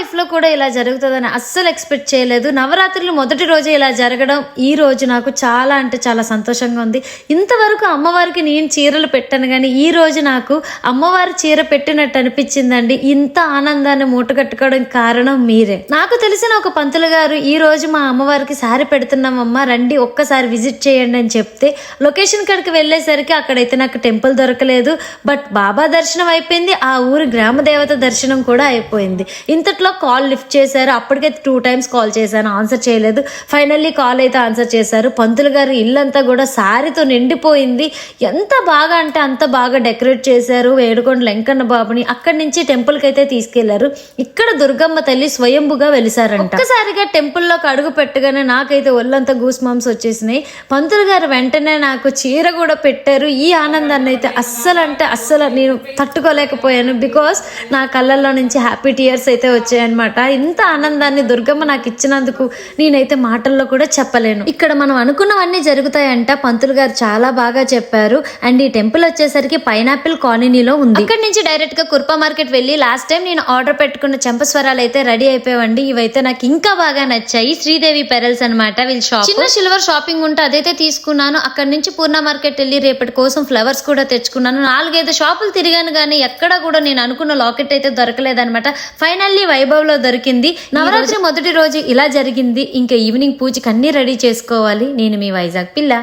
లైఫ్లో కూడా ఇలా జరుగుతుందని అస్సలు ఎక్స్పెక్ట్ చేయలేదు. నవరాత్రులు మొదటి రోజే ఇలా జరగడం ఈ రోజు నాకు చాలా అంటే చాలా సంతోషంగా ఉంది. ఇంతవరకు అమ్మవారికి నేను చీరలు పెట్టాను కానీ ఈ రోజు నాకు అమ్మవారి చీర పెట్టినట్టు అనిపించిందండి. ఇంత ఆనందాన్ని మూటగట్టుకోవడం కారణం మీరే. నాకు తెలిసిన ఒక పంతులు గారు ఈ రోజు మా అమ్మవారికి శారీ పెడుతున్నామమ్మా రండి ఒక్కసారి విజిట్ చేయండి అని చెప్తే లొకేషన్ కాడికి వెళ్ళేసరికి అక్కడైతే నాకు టెంపుల్ దొరకలేదు. బట్ బాబా దర్శనం అయిపోయింది, ఆ ఊరి గ్రామ దేవత దర్శనం కూడా అయిపోయింది. ఇంతట్లో కాల్ లిఫ్ట్ చేశారు. అప్పటికే 2 times కాల్ చేశాను, ఆన్సర్ చేయలేదు. ఫైనల్లీ కాల్ అయితే ఆన్సర్ చేశారు. పంతులు గారు ఇల్లంతా కూడా శారీతో నిండిపోయింది. ఎంత బాగా అంటే అంత బాగా డెకరేట్ చేశారు. ఏడుకొండ వెంకన్న బాబుని అక్కడి నుంచి టెంపుల్కి అయితే తీసుకెళ్లారు. ఇక్కడ దుర్గమ్మ తల్లి స్వయంభుగా వెలిసారంట. ఒక్కసారిగా టెంపుల్లోకి అడుగు పెట్టగానే నాకైతే ఒళ్ళంతా గూస్ బంప్స్ వచ్చేసినాయి. పంతులు గారు వెంటనే నాకు చీర కూడా పెట్టారు. ఈ ఆనందాన్ని అయితే అస్సలు అంటే అస్సలు నేను తట్టుకోలేకపోయాను. బికాస్ నా కళ్ళల్లో నుంచి హ్యాపీ టీయర్స్ అయితే వచ్చాయన్నమాట. ఇంత ఆనందాన్ని దుర్గమ్మ నాకు ఇచ్చినందుకు నేనైతే మాటల్లో కూడా చెప్పలేను. ఇక్కడ మనం అనుకున్నవన్నీ జరుగుతాయంట. పంతులు గారు చాలా బాగా చెప్పారు. అండ్ ఈ టెంపుల్ వచ్చేసరికి పైనాపిల్ కాలనీలో ఉంది. ఇక్కడ నుంచి డైరెక్ట్ గా కుర్పా మార్కెట్ వెళ్ళి లాస్ట్ టైం నేను ఆర్డర్ పెట్టుకున్న చెంపస్వరాలు అయితే రెడీ అయిపోయావండి. ఇవైతే నాకు ఇంకా బాగా నచ్చాయి. శ్రీదేవి పెరల్స్ అనమాట వీళ్ళ షాప్. చిన్న సిల్వర్ షాపింగ్ ఉంటే అదైతే తీసుకున్నాను. అక్కడ నుంచి పూర్ణ మార్కెట్ వెళ్ళి రేపటి కోసం ఫ్లవర్స్ కూడా తెచ్చుకున్నాను. 4-5 షాపులు తిరిగాను కానీ ఎక్కడ కూడా నేను అనుకున్న లాకెట్ అయితే దొరకలేదనమాట. ఫైనల్లీ వైభవ్ లో దొరికింది. నవరాత్రి మొదటి రోజు ఇలా జరిగింది. ఇంకా ఈవినింగ్ పూజకి అన్ని రెడీ చేసుకోవాలి. నేను మీ వైజాగ్ పిల్ల.